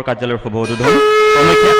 কাৰ্যালয়ৰ শুভ উদ্বোধন সমীক্ষা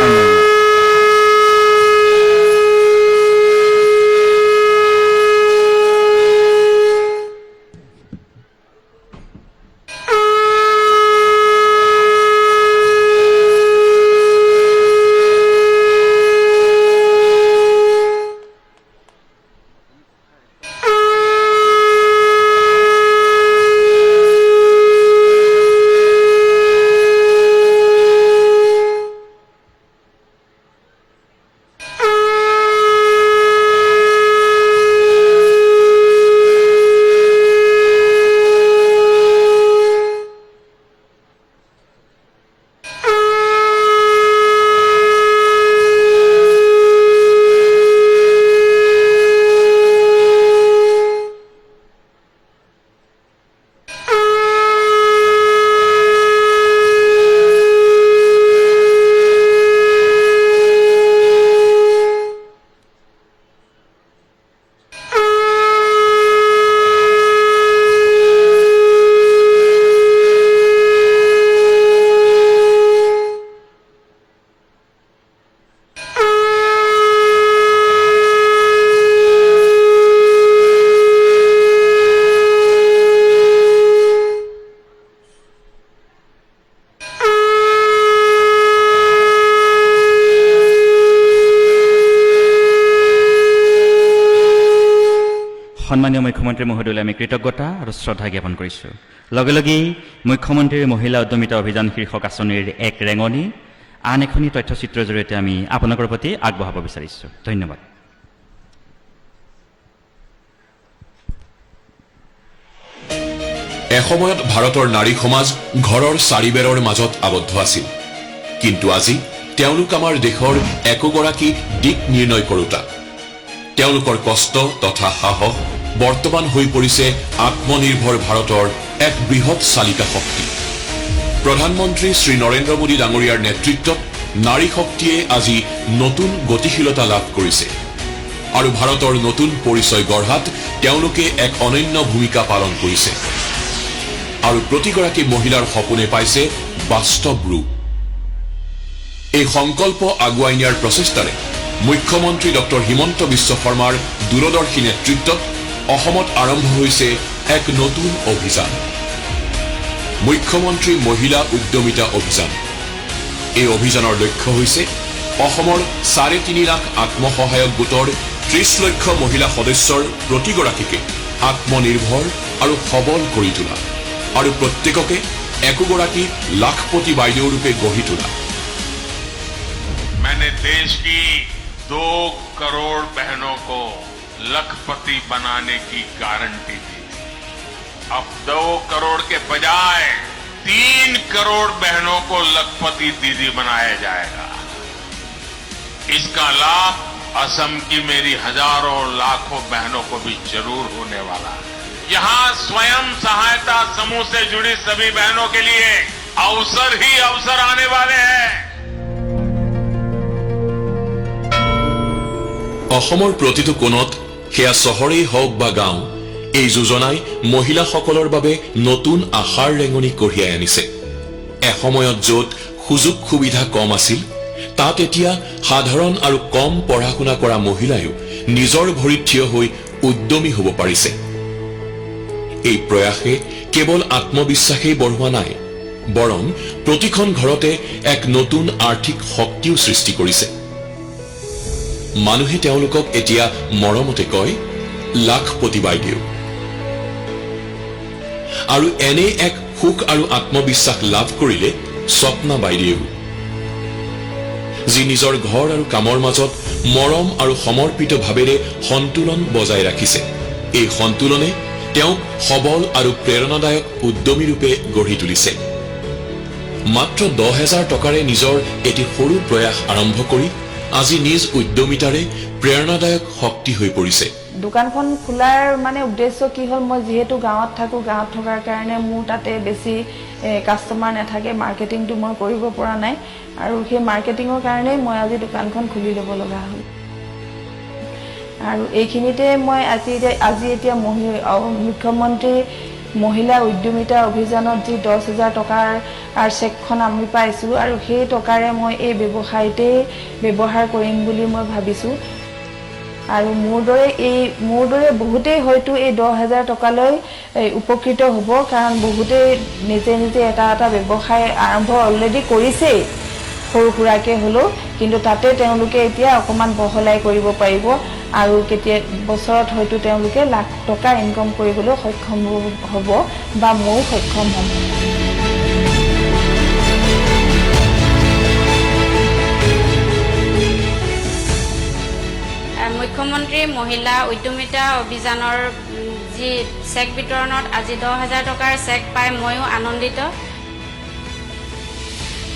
সন্মানীয় মুখ্যমন্ত্ৰী মহোদয়লৈ আমি কৃতজ্ঞতা আৰু শ্ৰদ্ধা জ্ঞাপন কৰিছোঁ। লগে লগেই মুখ্যমন্ত্ৰীৰ মহিলা উদ্যমিতা অভিযান শীৰ্ষক আঁচনিৰ এক ৰেঙনি আন এখনি তথ্যচিত্ৰৰ জৰিয়তে আমি আপোনালোকৰ প্ৰতি আগবঢ়াব বিচাৰিছোঁ। ধন্যবাদ। এসময়ত ভাৰতৰ নাৰী সমাজ ঘৰৰ চাৰিবেৰৰ মাজত আবদ্ধ আছিল, কিন্তু আজি তেওঁলোক আমাৰ দেশৰ একোগৰাকী দিক নিৰ্ণয় কৰোতা। তেওঁলোকৰ কষ্ট তথা সাহস বৰ্তমান হৈ পৰিছে আত্মনিৰ্ভৰ ভাৰতৰ এক বৃহৎ চালিকা শক্তি। প্ৰধানমন্ত্ৰী শ্ৰী নৰেন্দ্ৰ মোদী ডাঙৰীয়াৰ নেতৃত্বত নাৰী শক্তিয়ে আজি নতুন গতিশীলতা লাভ কৰিছে আৰু ভাৰতৰ নতুন পৰিচয় গঢ়াত তেওঁলোকে এক অনন্য ভূমিকা পালন কৰিছে আৰু প্ৰতিগৰাকী মহিলাৰ সপোনে পাইছে বাস্তৱ ৰূপ। এই সংকল্প আগুৱাই নিয়াৰ প্ৰচেষ্টাৰে মুখ্যমন্ত্ৰী ডক্টৰ হিমন্ত বিশ্ব শৰ্মাৰ দূৰদৰ্শী নেতৃত্বত অসমত আৰম্ভ হৈছে এক নতুন অভিযান, মুখ্যমন্ত্ৰী মহিলা উদ্যমিতা অভিযান। এই অভিযানৰ লক্ষ্য হৈছে অসমৰ 3.5 লাখ আত্মসহায়ক গোটৰ 30 লক্ষ মহিলা সদস্যৰ প্ৰতিগৰাকীকে আত্মনিৰ্ভৰ আৰু সবল কৰি তোলা আৰু প্ৰত্যেককে একোগৰাকী লাখপতি বাইদেউ ৰূপে গঢ়ি তোলা। मैंने देश की 2 करोड़ बहनों को लखपति बनाने की गारंटी दी। अब 2 करोड़ के बजाय 3 करोड़ बहनों को लखपति दीदी बनाया जाएगा। इसका लाभ असम की मेरी हजारों लाखों बहनों को भी जरूर होने वाला है। यहां स्वयं सहायता समूह से जुड़ी सभी बहनों के लिए अवसर ही अवसर आने वाले हैं। অসমৰ প্ৰতিটো কোণত, সেয়া চহৰেই হওক বা গাঁও, এই যোজনাই মহিলাসকলৰ বাবে নতুন আশাৰ ৰেঙনি কঢ়িয়াই আনিছে। এসময়ত য'ত সুযোগ সুবিধা কম আছিল, তাত এতিয়া সাধাৰণ আৰু কম পঢ়া শুনা কৰা মহিলায়ো নিজৰ ভৰিত থিয় হৈ উদ্যমী হ'ব পাৰিছে। এই প্ৰয়াসে কেৱল আত্মবিশ্বাসেই বঢ়োৱা নাই, বৰং প্ৰতিখন ঘৰতে এক নতুন আৰ্থিক শক্তিও সৃষ্টি কৰিছে। মানুহে তেওঁলোকক এতিয়া মৰমতে কয় লাখপতি বাইদেউ। আৰু এনে এক সুখ আৰু আত্মবিশ্বাস লাভ কৰিলে স্বপ্না বাইদেউ, যি নিজৰ ঘৰ আৰু কামৰ মাজত মৰম আৰু সমৰ্পিত ভাৱেৰে সন্তুলন বজাই ৰাখিছে। এই সন্তুলনে তেওঁক সবল আৰু প্ৰেৰণাদায়ক উদ্যমী ৰূপে গঢ়ি তুলিছে। মাত্ৰ 10,000 টকাৰে নিজৰ এটি সৰু প্ৰয়াস আৰম্ভ কৰি আজি নিজ উদ্যমিতাৰে প্ৰেৰণাদায়ক শক্তি হৈ পৰিছে। দোকানখন খোলাৰ মানে উদ্দেশ্য কি হ'ল, মই যিহেতু গাঁৱত থাকোঁ, গাঁৱত থকাৰ কাৰণে মোৰ তাতে বেছি কাষ্টমাৰ নাথাকে, মাৰ্কেটিংটো মই কৰিব পৰা নাই আৰু সেই মাৰ্কেটিঙৰ কাৰণেই মই আজি দোকানখন খুলি ল'ব লগা হ'ল। আৰু এইখিনিতে মই আজি এতিয়া মুখ্যমন্ত্ৰী মহিলা উদ্যমিতা অভিযানত যি 10,000 টকাৰ চেকখন আমি পাইছোঁ আৰু সেই টকাৰে মই এই ব্যৱসায়তেই ব্যৱহাৰ কৰিম বুলি মই ভাবিছোঁ আৰু মোৰ দৰে বহুতেই হয়তো এই 10,000 টকালৈ উপকৃত হ'ব কাৰণ বহুতেই নিজে নিজে এটা ব্যৱসায় আৰম্ভ অলৰেডি কৰিছেই সৰু সুৰাকৈ হ'লেও কিন্তু তাতে তেওঁলোকে এতিয়া অকণমান বহলাই কৰিব পাৰিব আৰু কেতিয়া বছৰত হয়তো তেওঁলোকে লাখ টকা ইনকম কৰিবলৈ সক্ষম হ'ব বা ময়ো সক্ষম হ'ম মুখ্যমন্ত্ৰী মহিলা উদ্যমিতা অভিযানৰ যি চেক বিতৰণত আজি 10,000 টকাৰ চেক পাই ময়ো আনন্দিত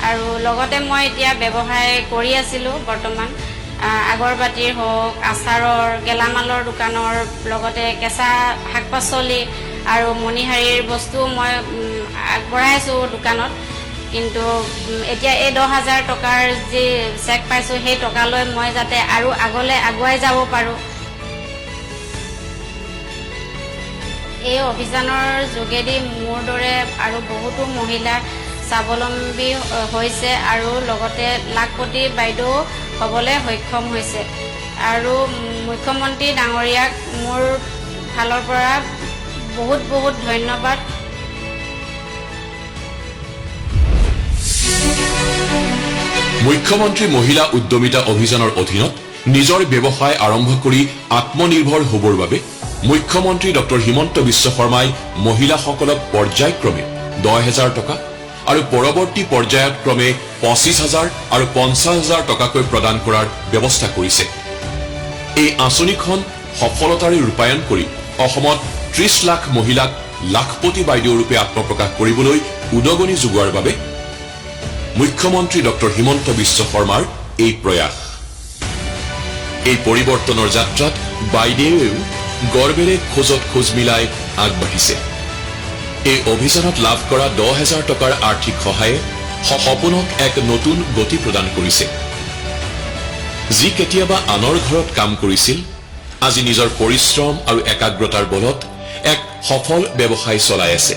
আৰু লগতে মই এতিয়া ব্যৱসায় কৰি আছিলোঁ বৰ্তমান আগৰবাতিৰ হওক আচাৰৰ গেলামালৰ দোকানৰ লগতে কেঁচা শাক পাচলি আৰু মণিহাৰীৰ বস্তু মই আগবঢ়াইছোঁ দোকানত কিন্তু এতিয়া এই 10,000 টকাৰ যি চেক পাইছোঁ সেই টকালৈ মই যাতে আৰু আগলৈ আগুৱাই যাব পাৰোঁ এই অভিযানৰ যোগেদি মোৰ দৰে আৰু বহুতো মহিলা স্বাৱলম্বী হৈছে আৰু লগতে লাখপতি বাইদেউ হ'বলৈ সক্ষম হৈছে আৰু মুখ্যমন্ত্ৰী ডাঙৰীয়াক মোৰ ফালৰ পৰা বহুত বহুত ধন্যবাদ মুখ্যমন্ত্ৰী মহিলা উদ্যমিতা অভিযানৰ অধীনত নিজৰ ব্যৱসায় আৰম্ভ কৰি আত্মনিৰ্ভৰ হ'বৰ বাবে মুখ্যমন্ত্ৰী ডক্টৰ হিমন্ত বিশ্ব শৰ্মাই মহিলাসকলক পৰ্যায়ক্ৰমে 10,000 টকা আৰু পৰৱৰ্তী পৰ্যায়ত ক্ৰমে 25,000 আৰু 50,000 টকাকৈ প্ৰদান কৰাৰ ব্যৱস্থা কৰিছে এই আঁচনিখন সফলতাৰে ৰূপায়ণ কৰি অসমত 30 লাখ মহিলাক লাখপতি বাইদেউ ৰূপে আত্মপ্ৰকাশ কৰিবলৈ উদগনি যোগোৱাৰ বাবে মুখ্যমন্ত্ৰী ডক্টৰ হিমন্ত বিশ্ব শৰ্মাৰ এই প্ৰয়াস এই পৰিৱৰ্তনৰ যাত্ৰাত বাইদেৱেও গৰ্বেৰে খোজত খোজ মিলাই আগবাঢ়িছে এই অভিযানত লাভ কৰা 10,000 টকাৰ আৰ্থিক সহায়ে সপোনক এক নতুন গতি প্ৰদান কৰিছে যি কেতিয়াবা আনৰ ঘৰত কাম কৰিছিল আজি নিজৰ পৰিশ্ৰম আৰু একাগ্ৰতাৰ বলত এক সফল ব্যৱসায় চলাই আছে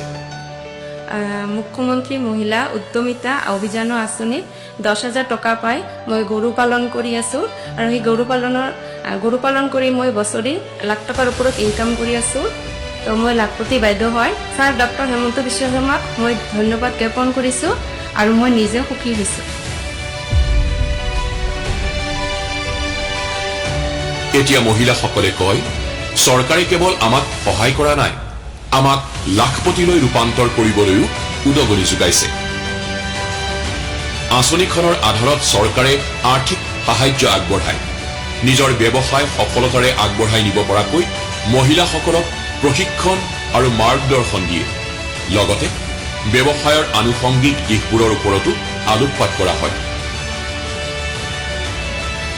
মুখ্যমন্ত্ৰী মহিলা উদ্যমিতা অভিযানৰ আঁচনিত 10,000 টকা পাই মই গৰু পালন কৰি আছোঁ আৰু সেই গৰু পালন কৰি মই বছৰি লাখ টকাৰ ওপৰত ইনকাম কৰি আছোঁ তো মই লাখপতি বাইদেউ হয় ছাৰ ডক্টৰ হিমন্ত বিশ্ব শৰ্মাক মই ধন্যবাদ জ্ঞাপন কৰিছোঁ আৰু মই নিজে সুখী হৈছোঁ এতিয়া মহিলাসকলে কয় চৰকাৰে কেৱল আমাক সহায় কৰা নাই আমাক লাখপতিলৈ ৰূপান্তৰ কৰিবলৈও উদগনি যোগাইছে আঁচনিখনৰ আধাৰত চৰকাৰে আৰ্থিক সাহায্য আগবঢ়ায় নিজৰ ব্যৱসায় সফলতাৰে আগবঢ়াই নিব পৰাকৈ মহিলাসকলক প্ৰশিক্ষণ আৰু মাৰ্গদৰ্শন দিয়ে লগতে ব্যৱসায়ৰ আনুষংগিক দিশবোৰৰ ওপৰতো আলোকপাত কৰা হয়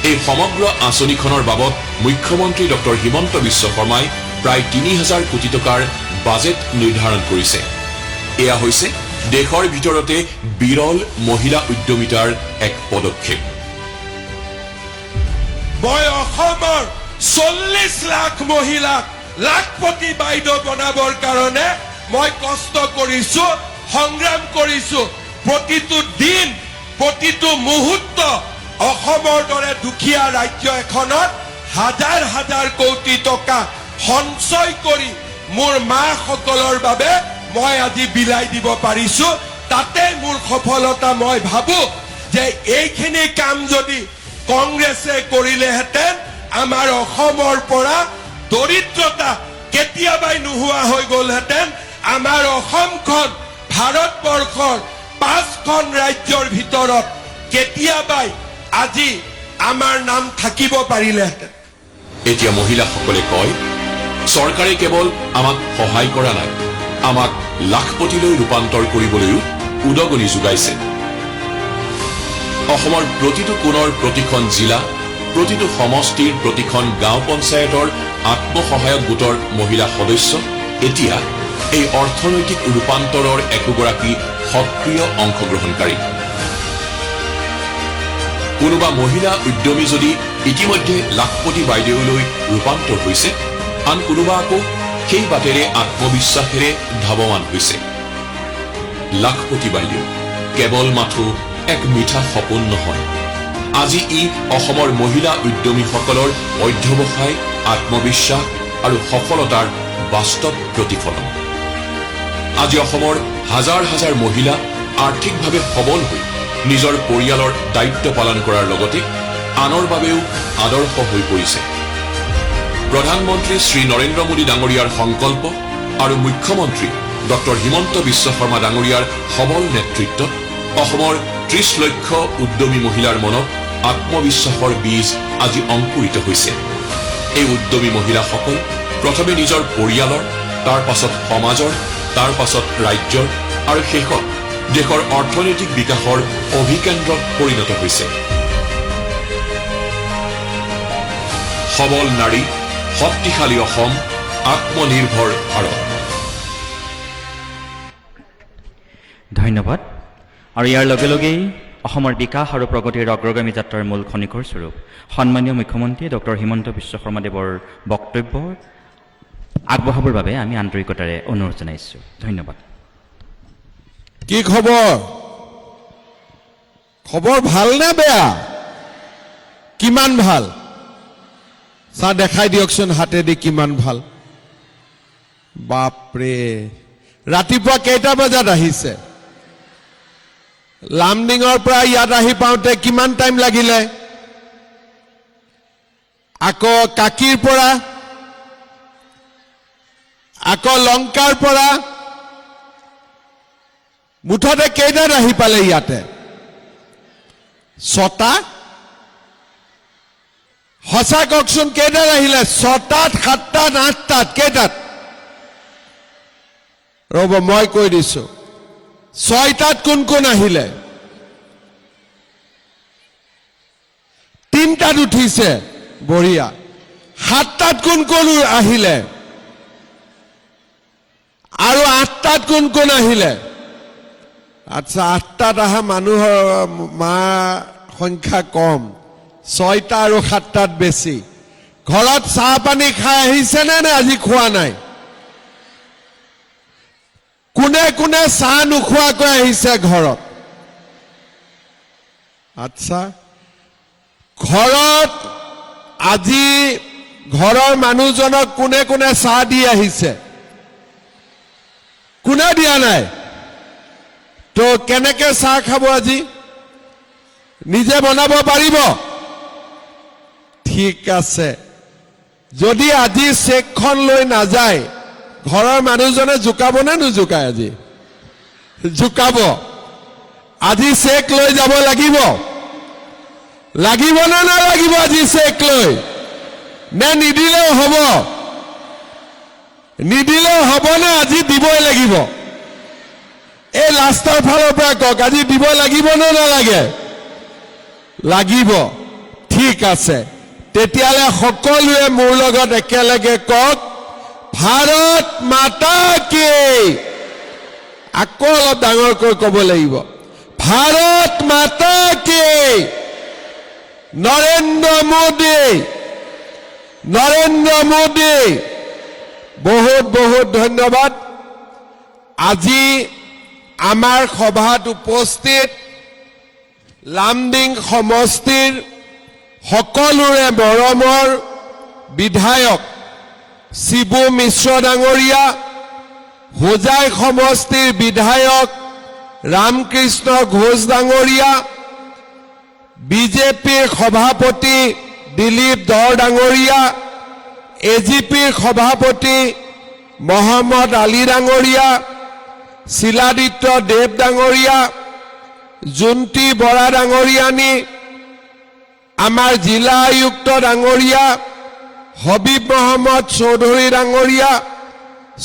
এই সমগ্ৰ আঁচনিখনৰ বাবদ মুখ্যমন্ত্ৰী ডক্টৰ হিমন্ত বিশ্ব শৰ্মাই প্ৰায় 3,000 কোটি টকাৰ বাজেট নিৰ্ধাৰণ কৰিছে এয়া হৈছে দেশৰ ভিতৰতে বিৰল মহিলা উদ্যমিতাৰ এক পদক্ষেপ মই অসমৰ 40 লাখ মহিলাক লাখপতি বাইদেউ বনাবৰ কাৰণে মই কষ্ট কৰিছো সংগ্ৰাম কৰিছো প্ৰতিটো দিন প্ৰতিটো মুহূৰ্ত অসমৰ দৰে দুখীয়া ৰাজ্য এখনত হাজাৰ হাজাৰ কোটি টকা সঞ্চয় কৰি মোৰ মাসকলৰ বাবে মই আজি বিলাই দিব পাৰিছো তাতে মোৰ সফলতা মই ভাবো যে এইখিনি কাম যদি কংগ্ৰেছে কৰিলেহেঁতেন আমাৰ অসমৰ পৰা দৰিদ্ৰতা কেতিয়াবাই নোহোৱা হৈ গ'লহেঁতেন আমাৰ অসমখন ভাৰতবৰ্ষৰ 5খন ৰাজ্যৰ ভিতৰত কেতিয়াবাই আজি আমাৰ নাম থাকিব পাৰিলেহেঁতেন এতিয়া মহিলাসকলে কয় চৰকাৰে কেৱল আমাক সহায় কৰা নাই আমাক লাখপতিলৈ ৰূপান্তৰ কৰিবলৈও উদগনি যোগাইছে অসমৰ প্ৰতিটো কোণৰ প্ৰতিখন জিলা প্ৰতিটো সমষ্টিৰ প্ৰতিখন গাঁও পঞ্চায়তৰ আত্মসহায়ক গোটৰ মহিলা সদস্য এতিয়া এই অৰ্থনৈতিক ৰূপান্তৰৰ একোগৰাকী সক্ৰিয় অংশগ্ৰহণকাৰী কোনোবা মহিলা উদ্যমী যদি ইতিমধ্যে লাখপতি বাইদেউলৈ ৰূপান্তৰ হৈছে আন কোনোবা আকৌ সেই বাটেৰে আত্মবিশ্বাসেৰে ধাৱমান হৈছে। লাখপতি বাইদেউ কেৱল মাথো এক মিঠা সপোন নহয়, আজি ই অসমৰ মহিলা উদ্যমীসকলৰ অধ্যৱসায়, আত্মবিশ্বাস আৰু সফলতাৰ বাস্তৱ প্ৰতিফলন। আজি অসমৰ হাজাৰ হাজাৰ মহিলা আৰ্থিকভাৱে সবল হৈ নিজৰ পৰিয়ালৰ দায়িত্ব পালন কৰাৰ লগতে আনৰ বাবেও আদৰ্শ হৈ পৰিছে। প্ৰধানমন্ত্ৰী শ্ৰী নৰেন্দ্ৰ মোদী ডাঙৰীয়াৰ সংকল্প আৰু মুখ্যমন্ত্ৰী ডক্টৰ হিমন্ত বিশ্ব শৰ্মা ডাঙৰীয়াৰ সবল নেতৃত্বত অসমৰ ৩০ লক্ষ উদ্যমী মহিলাৰ মনত আত্মবিশ্বাসৰ বীজ আজি অংকুৰিত হৈছে। এই উদ্যমী মহিলাসকল প্ৰথমে নিজৰ পৰিয়ালৰ, তাৰ পাছত সমাজৰ, তাৰ পাছত ৰাজ্যৰ আৰু শেষত দেশৰ অৰ্থনৈতিক বিকাশৰ অভিকেন্দ্ৰত পৰিণত হৈছে। সবল নাৰী, শক্তিশালী অসম, আত্মনিৰ্ভৰ ভাৰত। ধন্যবাদ। আৰু ইয়াৰ লগে লগেই অসমৰ বিকাশ আৰু প্ৰগতিৰ অগ্ৰগামী যাত্ৰাৰ মূল খনিকৰ স্বৰূপ সন্মানীয় মুখ্যমন্ত্ৰী ডক্টৰ হিমন্ত বিশ্ব শৰ্মাদেৱৰ বক্তব্য আগবঢ়াবৰ বাবে আমি আন্তৰিকতাৰে অনুৰোধ জনাইছোঁ। ধন্যবাদ। কি খবৰ? খবৰ ভাল নে বেয়া? কিমান ভাল? চাহ দেখাই দিয়কচোন হাতেদি কিমান ভাল। বাপৰে, ৰাতিপুৱা কেইটা বজাত আহিছে? লামডিঙৰ পৰা ইয়াত আহি পাওঁতে কিমান টাইম লাগিলে? আকৌ কাকিৰ পৰা, আকৌ লংকাৰ পৰা, মুঠতে কেইটাত আহি পালে ইয়াতে? 6টা? সঁচা কওকচোন, কেইটাত আহিলে? 6টাত, 7টাত, 8টাত, কেইটাত? ৰ'ব মই কৈ দিছো। 6টাত কোন কোন আহিলে? 3টাত উঠিছে, বঢ়িয়া। 7টাত কোন কোন আহিলে? আৰু 8টাত কোন কোন আহিলে? আচ্ছা, 8টাত অহা মানুহৰ সংখ্যা কম, 6টা আৰু 7টাত বেছি। ঘৰত চাহ পানী খাই আহিছে নে আজি খোৱা নাই? কোনে কোনে চাহ নোখোৱাকৈ আহিছে ঘৰত? আচ্ছা, ঘৰত আজি ঘৰৰ মানুহজনক কোনে কোনে চাহ দি আহিছে? কোনে দিয়া নাই? তো কেনেকে চাহ খাব আজি? নিজে বনাব পাৰিব? ঠিক আছে, যদি আজি চেকখন লৈ নাযায় ঘৰৰ মানুহজনে জোকাব নে নোজোকায়? আজি জোকাব। আজি চেক লৈ যাব লাগিব। লাগিব নে নালাগিব? আজি চেক লৈ নে নিদিলেও হ'ব? নিদিলেও হ'ব নে আজি দিবই লাগিব? এই লাষ্টৰ ফালৰ পৰা কওক, আজি দিব লাগিব নে নালাগে? লাগিব। ঠিক আছে, তেতিয়াহ'লে সকলোৱে মোৰ লগত একেলগে কওক, ভাৰত মাতা কি। আকৌ অলপ ডাঙৰকৈ ক'ব লাগিব, ভাৰত মাতা কি। নৰেন্দ্ৰ মোদী, নৰেন্দ্ৰ মোদী। বহুত বহুত ধন্যবাদ। আজি আমাৰ সভাত উপস্থিত লামডিং সমষ্টিৰ সকলোৰে মৰমৰ বিধায়ক শিবু মিশ্ৰ ডাঙৰীয়া, হোজাই সমষ্টিৰ বিধায়ক ৰামকৃষ্ণ ঘোষ ডাঙৰীয়া, বিজেপিৰ সভাপতি দিলীপ দৰ ডাঙৰীয়া, এজিপিৰ সভাপতি মহম্মদ আলী ডাঙৰীয়া, শিলাদিত্য দেৱ ডাঙৰীয়া, জুন্তি বৰা ডাঙৰীয়ানী, আমাৰ জিলা আয়ুক্ত ডাঙৰীয়া হবিব মহম্মদ চৌধুৰী ডাঙৰীয়া,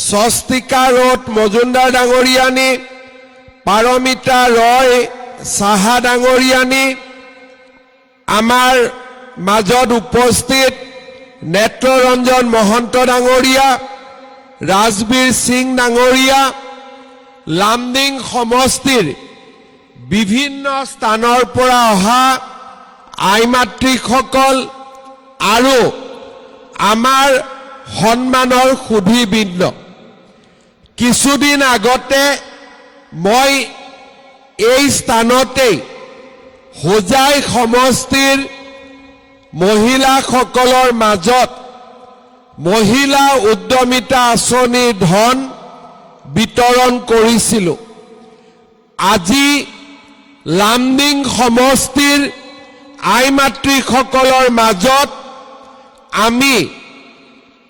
স্বস্তিকা ৰথ মজুমদাৰ ডাঙৰীয়ানী, পাৰমিতা ৰয় সাহা ডাঙৰীয়ানী, আমাৰ মাজত উপস্থিত নেত্ৰৰঞ্জন মহন্ত ডাঙৰীয়া, ৰাজবীৰ সিং ডাঙৰীয়া, লামডিং সমষ্টিৰ বিভিন্ন স্থানৰ পৰা অহা আই মাতৃসকল আৰু আমাৰ সন্মানৰ সুধিবৃন্দ, কিছুদিন আগতে মই এই স্থানতেই হোজাই সমষ্টিৰ মহিলাসকলৰ মাজত মহিলা উদ্যমিতা আঁচনিৰ ধন বিতৰণ কৰিছিলোঁ। আজি লামডিং সমষ্টিৰ আই মাতৃসকলৰ মাজত আমি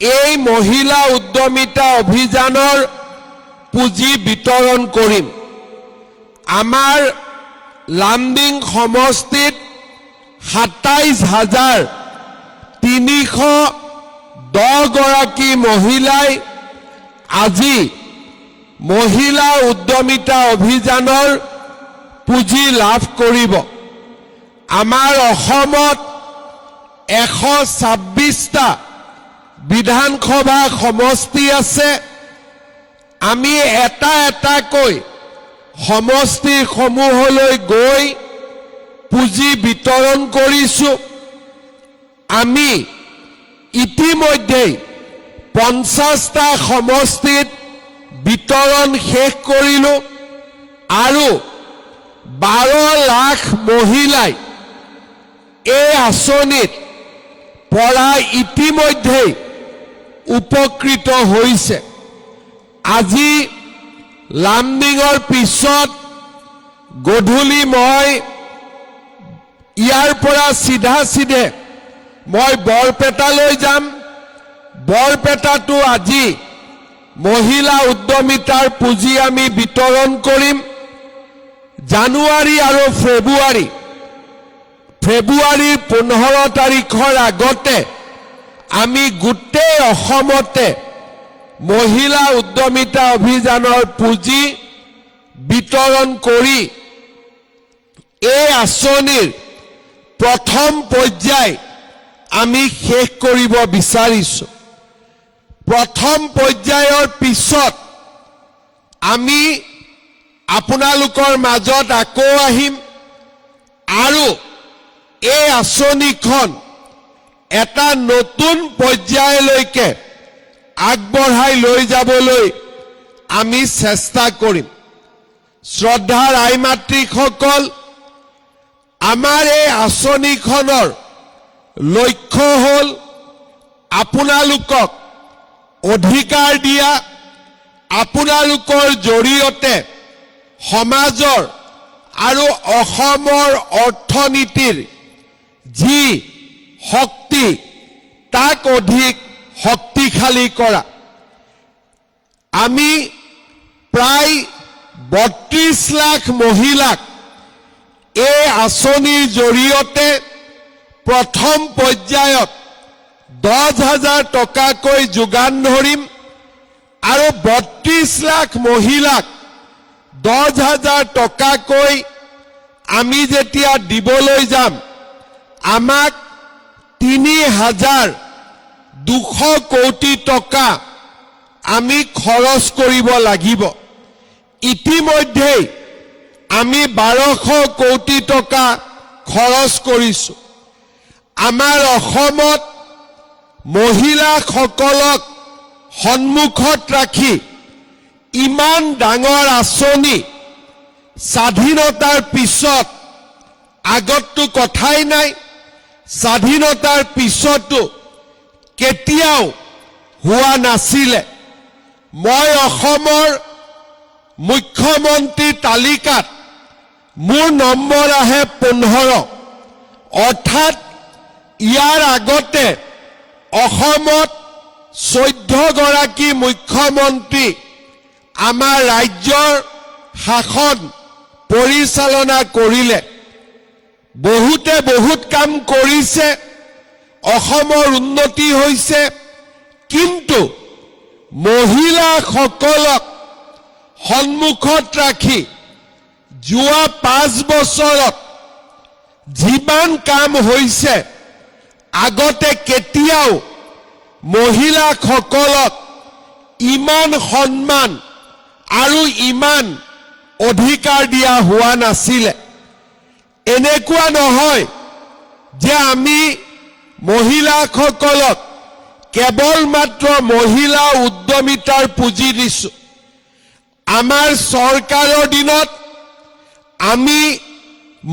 এই মহিলা উদ্যমিতা অভিযানৰ পুঁজি বিতৰণ কৰিম। আমাৰ লামডিং সমষ্টিত 27,310 গৰাকী মহিলাই আজি মহিলা উদ্যমিতা অভিযানৰ পুঁজি লাভ কৰিব। আমাৰ অসমত 126টা বিধানসভা সমষ্টি আছে। আমি এটা এটাকৈ সমষ্টিসমূহলৈ গৈ পুঁজি বিতৰণ কৰিছোঁ। আমি ইতিমধ্যেই 50টা সমষ্টিত বিতৰণ শেষ কৰিলোঁ আৰু 12 লাখ মহিলাই এই আঁচনিত পৰা ইতিমধ্যেই উপকৃত হৈছে। আজি লামডিঙৰ পিছত গধূলি মই ইয়াৰ পৰা চিধে মই বৰপেটালৈ যাম। বৰপেটাতো আজি মহিলা উদ্যমিতাৰ পুঁজি আমি বিতৰণ কৰিম। জানুৱাৰী আৰু ফেব্ৰুৱাৰীৰ 15 তাৰিখৰ আগতে আমি গোটেই অসমতে মহিলা উদ্যমিতা অভিযানৰ পুঁজি বিতৰণ কৰি এই আঁচনিৰ প্ৰথম পৰ্যায় আমি শেষ কৰিব বিচাৰিছোঁ। প্ৰথম পৰ্যায়ৰ পিছত আমি আপোনালোকৰ মাজত আকৌ আহিম আৰু এই আঁচনিখন এটা নতুন পৰ্যায়লৈকে আগবঢ়াই লৈ যাবলৈ আমি চেষ্টা কৰিম। শ্ৰদ্ধাৰ আই মাতৃসকল, আমাৰ এই আঁচনিখনৰ লক্ষ্য হ'ল আপোনালোকক অধিকাৰ দিয়া, আপোনালোকৰ জৰিয়তে সমাজৰ আৰু অসমৰ অৰ্থনীতিৰ যি শক্তি তাক অধিক শক্তিশালী কৰা। আমি প্ৰায় 32 লাখ মহিলাক এই আঁচনিৰ জৰিয়তে প্ৰথম পৰ্যায়ত 10,000 টকাকৈ যোগান ধৰিম আৰু 32 লাখ মহিলাক 10,000 টকাকৈ আমি যেতিয়া দিবলৈ যাম, আমাক 3,200 কোটি টকা আমি খৰচ কৰিব লাগিব। ইতিমধ্যেই আমি 1,200 কোটি টকা খৰচ কৰিছোঁ। আমাৰ অসমত মহিলাসকলক সন্মুখত ৰাখি ইমান ডাঙৰ আঁচনি স্বাধীনতাৰ পিছত, আগততো কথাই নাই, স্বাধীনতাৰ পিছতো কেতিয়াও হোৱা নাছিলে। মই অসমৰ মুখ্যমন্ত্ৰীৰ তালিকাত মোৰ নম্বৰ আহে 15, অৰ্থাৎ ইয়াৰ আগতে অসমত 14 গৰাকী মুখ্যমন্ত্ৰী আমাৰ ৰাজ্যৰ শাসন পৰিচালনা কৰিলে। বহুতে বহুত কাম কৰিছে, অসমৰ উন্নতি হৈছে, কিন্তু মহিলাসকলক সন্মুখত ৰাখি যোৱা 5 বছৰত যিমান কাম হৈছে, আগতে কেতিয়াও মহিলাসকলক ইমান সন্মান আৰু ইমান অধিকাৰ দিয়া হোৱা নাছিলে। এনেকুৱা নহয় যে আমি মহিলাসকলক কেৱল মাত্ৰ মহিলা উদ্যমিতাৰ পুঁজি দিছো। আমাৰ চৰকাৰৰ দিনত আমি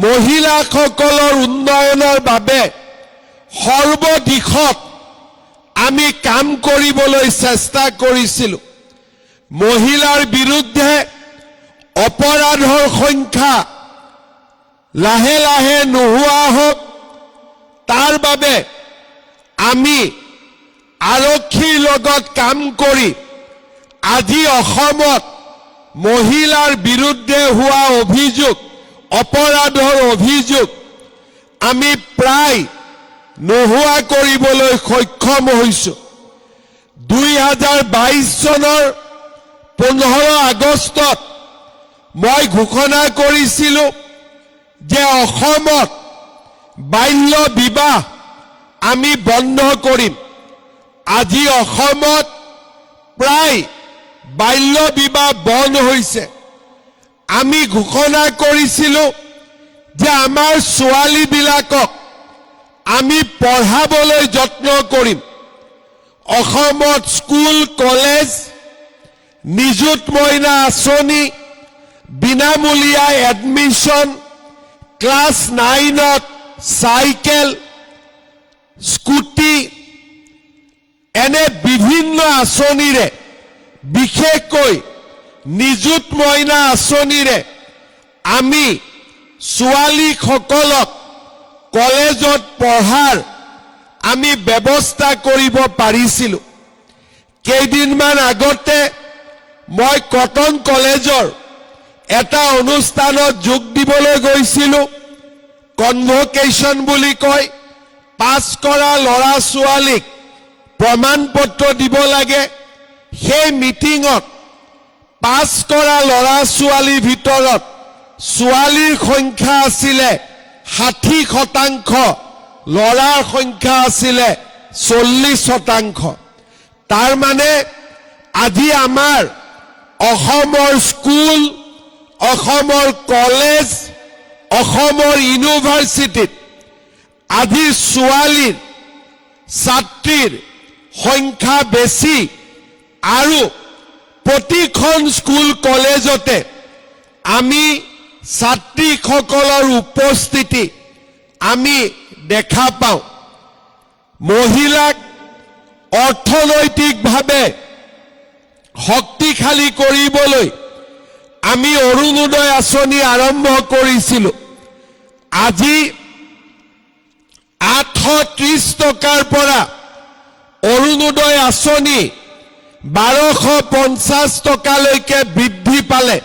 মহিলাসকলৰ উন্নয়নৰ বাবে সৰ্বদিশত আমি কাম কৰিবলৈ চেষ্টা কৰিছিলো। মহিলাৰ বিৰুদ্ধে অপৰাধৰ সংখ্যা লাহে লাহে নোহোৱা হওক তাৰ বাবে আমি আৰক্ষীৰ লগত কাম কৰি আজি অসমত মহিলাৰ বিৰুদ্ধে হোৱা অভিযোগ অপৰাধৰ অভিযোগ আমি প্ৰায় নোহোৱা কৰিবলৈ সক্ষম হৈছো। 2022 চনৰ 15 আগষ্টত মই ঘোষণা কৰিছিলো যে অসমত বাল্য বিবাহ আমি বন্ধ কৰিম। আজি অসমত প্ৰায় বাল্য বিবাহ বন্ধ হৈছে। আমি ঘোষণা কৰিছিলো যে আমাৰ ছোৱালীবিলাকক আমি পঢ়াবলৈ যত্ন কৰিম। অসমত স্কুল কলেজ নিযুত মইনা আঁচনি বিনামূলীয়া এডমিশ্যন ক্লাছ 9ত চাইকেল স্কুটি এনে বিভিন্ন আঁচনিৰে বিশেষকৈ নিযুত মইনা আঁচনিৰে আমি ছোৱালীসকলক কলেজত পঢ়াৰ আমি ব্যৱস্থা কৰিব পাৰিছিলো। কেইদিনমান আগতে মই কটন কলেজৰ এটা অনুষ্ঠানত যোগ দিবলৈ গৈছিলো। কনভকেশ্যন বুলি কয়, পাছ কৰা ল'ৰা ছোৱালীক প্ৰমাণ পত্ৰ দিব লাগে। সেই মিটিঙত পাছ কৰা ল'ৰা ছোৱালীৰ ভিতৰত ছোৱালীৰ সংখ্যা আছিলে 60%, ল'ৰাৰ সংখ্যা আছিলে 40%। তাৰ মানে আজি আমাৰ অসমৰ স্কুল, অসমৰ কলেজ, অসমৰ ইউনিভাৰ্চিটিত আজি ছোৱালীৰ ছাত্ৰীৰ সংখ্যা বেছি আৰু প্ৰতিখন স্কুল কলেজতে আমি ছাত্ৰীসকলৰ উপস্থিতি আমি দেখা পাওঁ। মহিলাক অৰ্থনৈতিকভাৱে শক্তিশালী কৰিবলৈ আমি অৰুণোদয় আঁচনি আৰম্ভ কৰিছিলো। আজি 830 টকাৰ পৰা অৰুণোদয় আঁচনি 1250 টকালৈকে বৃদ্ধি পালে।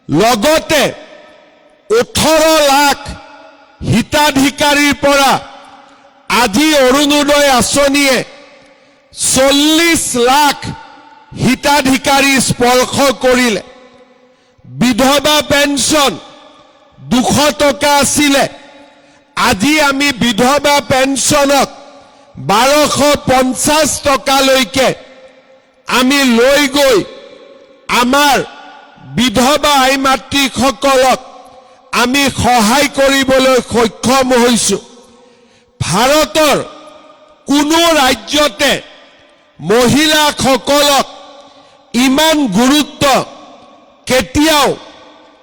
লগতে 18 লাখ হিতাধিকাৰীৰ পৰা আজি অৰুণোদয় আঁচনিয়ে 40 লাখ হিতাধিকাৰী স্পৰ্শ কৰিলে। বিধৱা পেঞ্চন 200 টকা আছিলে, আজি আমি বিধৱা পেঞ্চনক 1250 টকালৈকে আমি লৈ গৈ আমাৰ বিধৱা আই মাতৃসকলক আমি সহায় কৰিবলৈ সক্ষম হৈছো। ভাৰতৰ কোনো ৰাজ্যতে মহিলাসকলক ইমান গুৰুত্ব কেতিয়াও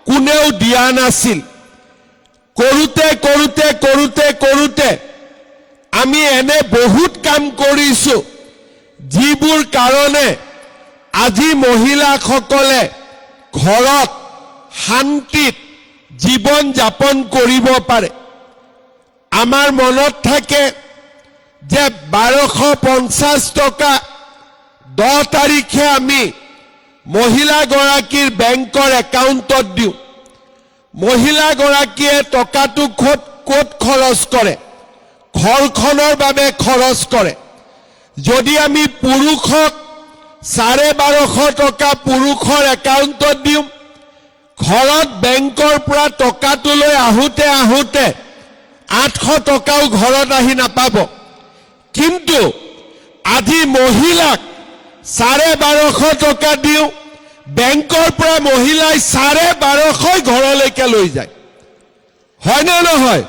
কোনেও দিয়া নাছিল। কৰোতে কৰোতে কৰোতে কৰোতে আমি এনে বহুত কাম কৰিছো যিবোৰ কাৰণে আজি মহিলাসকলে ঘৰত শান্তিত জীৱন যাপন কৰিব পাৰে। আমাৰ মনত থাকে যে 1250 টকা 10 তাৰিখে আমি মহিলাগৰাকীৰ বেংকৰ একাউণ্টত দিওঁ। মহিলাগৰাকীয়ে টকাটো ক'ত খৰচ কৰে? ঘৰখনৰ বাবে খৰচ কৰে। যদি আমি পুৰুষক 1250 টকা পুৰুষৰ একাউণ্টত দিওঁ, ঘৰত বেংকৰ পৰা টকাটো লৈ আহোঁতে 800 টকাও ঘৰত আহি নাপাব। কিন্তু আজি মহিলাক 1250 টকা দিওঁ, বেংকৰ পৰা মহিলাই 1250 ঘৰলৈকে লৈ যায়। হয় নে নহয়?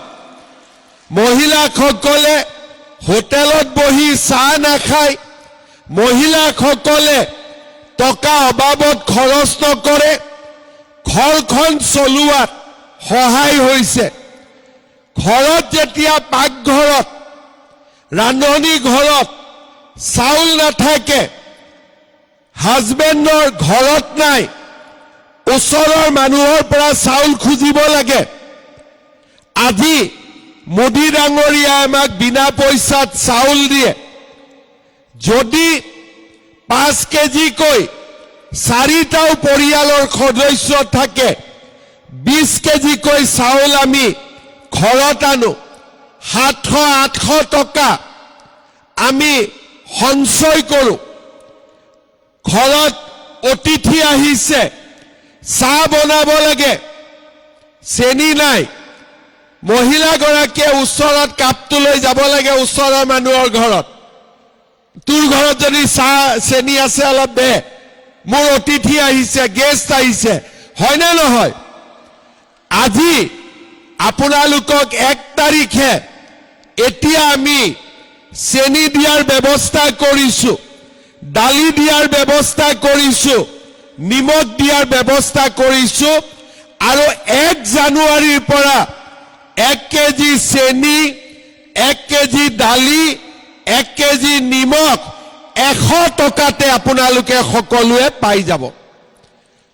মহিলাসকলে হোটেলত বহি চাহ নাখায়, মহিলাসকলে টকা অবাবত খৰচ নকৰে, ঘৰখন চলোৱাত সহায় হৈছে। ঘৰত যেতিয়া পাকঘৰত ৰান্ধনী ঘৰত চাউল নাথাকে, হাজবেণ্ডৰ ঘৰত নাই, ওচৰৰ মানুহৰ পৰা চাউল খুজিব লাগে। আজি মোদী ডাঙৰীয়াই আমাক বিনা পইচাত চাউল দিয়ে। যদি 5 কেজিকৈ 4টাও পৰিয়ালৰ সদস্য থাকে, 20 কেজিকৈ চাউল আমি ঘৰত আনো, 700-800 টকা আমি সঞ্চয় কৰোঁ। ঘৰত অতিথি আহিছে, চাহ বনাব লাগে, চেনি নাই, মহিলাগৰাকীয়ে ওচৰত কাপটো লৈ যাব লাগে ওচৰৰ মানুহৰ ঘৰত। তোৰ ঘৰত যদি চাহ চেনি আছে অলপ দে, মোৰ অতিথি আহিছে, গেষ্ট আহিছে, হয়নে নহয়? আজি আপোনালোকক 1 তাৰিখে এতিয়া আমি চেনি দিয়াৰ ব্যৱস্থা কৰিছো, দালি দিয়াৰ ব্যৱস্থা কৰিছো, নিমখ দিয়াৰ ব্যৱস্থা কৰিছো, আৰু 1 জানুৱাৰীৰ পৰা 1 কেজি চেনি, 1 কেজি দালি, 1 কেজি নিমখ 100 টকাতে আপোনালোকে সকলোৱে পাই যাব।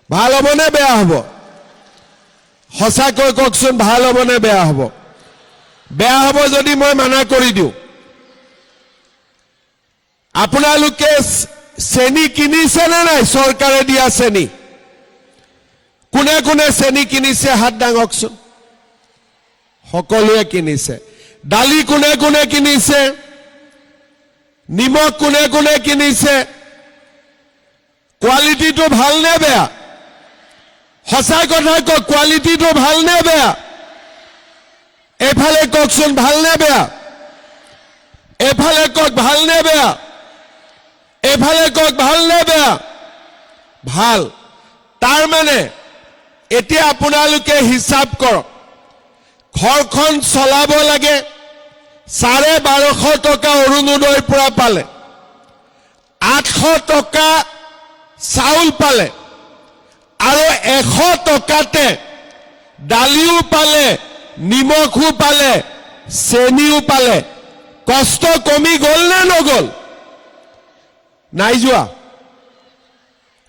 ভাল হ'বনে বেয়া হ'ব? সঁচাকৈ কওকচোন, ভাল হ'বনে বেয়া হ'ব? বেয়া হ'ব যদি মই মানা কৰি দিওঁ। আপোনালোকে চেনি কিনিছে নে নাই? চৰকাৰে দিয়া চেনি কোনে কোনে চেনি কিনিছে হাত দাঙকচোন। সকলোৱে কিনিছে। দালি কোনে কোনে কিনিছে? নিমখ কোনে কোনে কিনিছে? কোৱালিটিটো ভাল নে বেয়া? সঁচা কথা কওক, কোৱালিটিটো ভাল নে বেয়া? এফালে কওকচোন, ভাল নে বেয়া? এফালে কওক, ভাল নে বেয়া? এফালে কওক, ভাল নে বেয়া? ভাল। তাৰ মানে এতিয়া আপোনালোকে হিচাপ কৰক, ঘৰখন চলাব লাগে, 1250 টকা অৰুণোদয়ৰ পৰা পালে, 800 টকা চাউল পালে, আৰু 100 টকাতে দালিও পালে, নিমখো পালে, চেনিও পালে। কষ্ট কমি গ'ল নে নগ'ল? নাই যোৱা?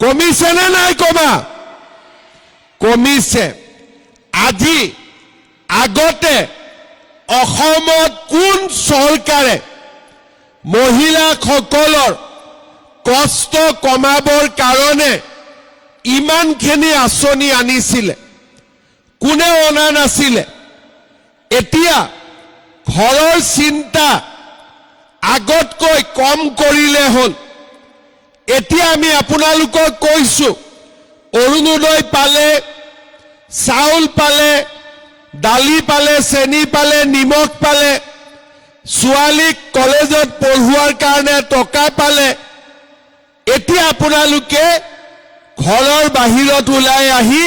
কমিছে নে নাই কমা? কমিছে। আজি আগতে অসমত কোন চৰকাৰে মহিলাসকলৰ কষ্ট কমাবৰ কাৰণে ইমানখিনি আঁচনি আনিছিলে? কোনে অনা নাছিলে? এতিয়া ঘৰৰ চিন্তা আগতকৈ কম কৰিলে হ'ল। এতিয়া আমি আপোনালোকক কৈছো, অৰুণোদয় পালে, চাউল পালে, দালি পালে, চেনি পালে, নিমখ পালে, ছোৱালীক কলেজত পঢ়ুৱাৰ কাৰণে টকা পালে। এতিয়া আপোনালোকে ঘৰৰ বাহিৰত ওলাই আহি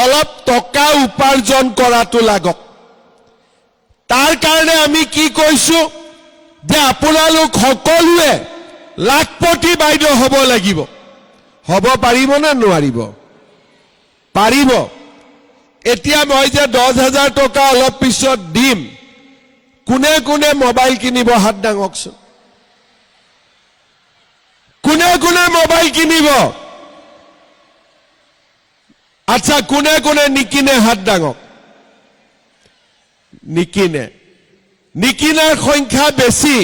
অলপ টকা উপাৰ্জন কৰাটো লাগক। তাৰ কাৰণে আমি কি কৈছো যে আপোনালোক সকলোৱে লাখপতি বাইদেউ হ'ব লাগিব। হ'ব পাৰিব নে নোৱাৰিব? পাৰিব। এতিয়া মই যে 10,000 টকা অলপ পিছত দিম, কোনে কোনে মোবাইল কিনিব হাত দাঙকচোন। কোনে কোনে মোবাইল কিনিব? আচ্ছা, কোনে কোনে নিকিনে হাত দাঙক। নিকিনে। নিকিনাৰ সংখ্যা বেছি।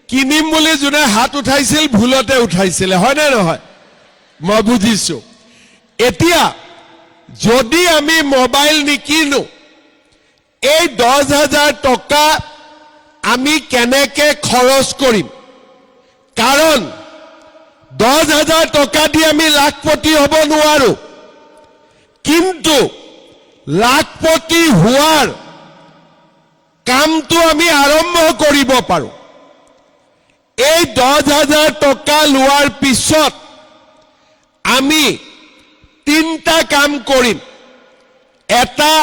কিনিম বুলি যোনে হাত উঠাইছিল ভুলতে উঠাইছিলে, হয় নে নহয়? মই বুজিছো। এতিয়া যদি আমি মোবাইল নিকিনো, এই 10,000 টকা আমি কেনেকে খৰচ কৰিম? কাৰণ 10,000 টকা দি আমি লাখপতি হ'ব নোৱাৰো, কিন্তু লাখপতি হোৱাৰ কামটো আমি আৰম্ভ কৰিব পাৰো। এই 10,000 টকা লোৱাৰ পিছত আমি 3টা কাম কৰিম। এটা,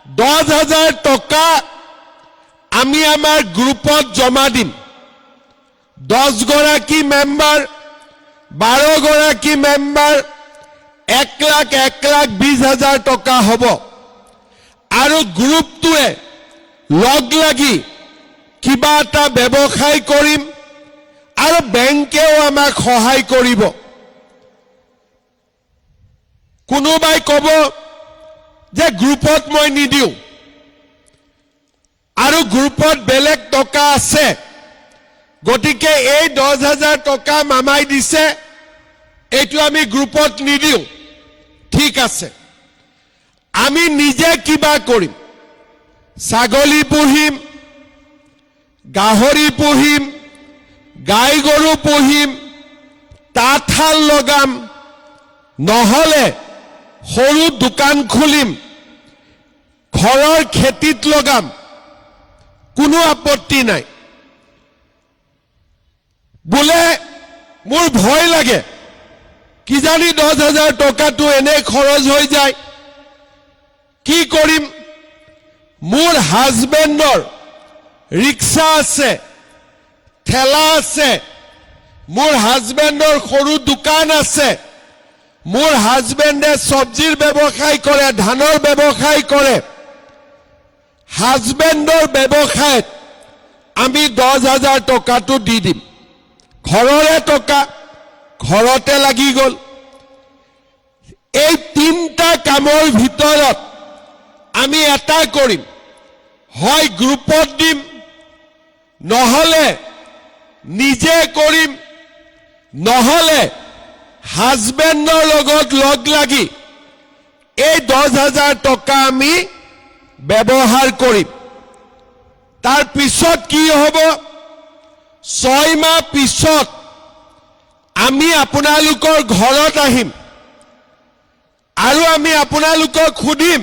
10,000 টকা আমি আমাৰ গ্ৰুপত জমা দিম 10 গৰাকী মেম্বাৰ 12 গৰাকী মেম্বাৰ 1,20,000 টকা হ'ব আৰু গ্ৰুপটোৱে লগ লাগি কিবা এটা ব্যৱসায় কৰিম আৰু বেংকেও আমাক সহায় কৰিব কোনোবাই ক'ব যে গ্ৰুপত মই নিদিও আৰু গ্ৰুপত বেলেগ টকা আছে গতিকে এই 10,000 টকা মামাই দিছে এইটো আমি গ্ৰুপত নিদিও ঠিক আছে আমি নিজে কিবা কৰিম ছাগলী পুহিম গাহৰি পুহিম গাই গৰু পুহিম তাঁতশাল লগাম নহলে সৰু দোকান খুলিম ঘৰৰ খেতিত লগাম কোনো আপত্তি নাই বোলে মোৰ ভয় লাগে কিজানি 10,000 টকাটো এনে খৰচ হৈ যায় কি কৰিম মোৰ হাজবেণ্ডৰ ৰিক্সা আছে ঠেলা আছে মোৰ হাজবেণ্ডৰ সৰু দোকান আছে মোৰ হাজবেণ্ডে চব্জিৰ ব্যৱসায় কৰে ধানৰ ব্যৱসায় কৰে হাজবেণ্ডৰ ব্যৱসায়ত আমি 10,000 টকাটো দি দিম ঘৰৰে টকা ঘৰতে লাগি গ'ল এই তিনটা কামৰ ভিতৰত আমি এটা কৰিম হয় গ্ৰুপত দিম নহলে নিজে কৰিম নহলে হাজবেণ্ডৰ লগত লগ লাগি এই 10,000 টকা আমি ব্যৱহাৰ কৰিম তাৰ পিছত কি হ'ব 6 মাহ পিছত আমি আপোনালোকৰ ঘৰত আহিম আৰু আমি আপোনালোকক সুধিম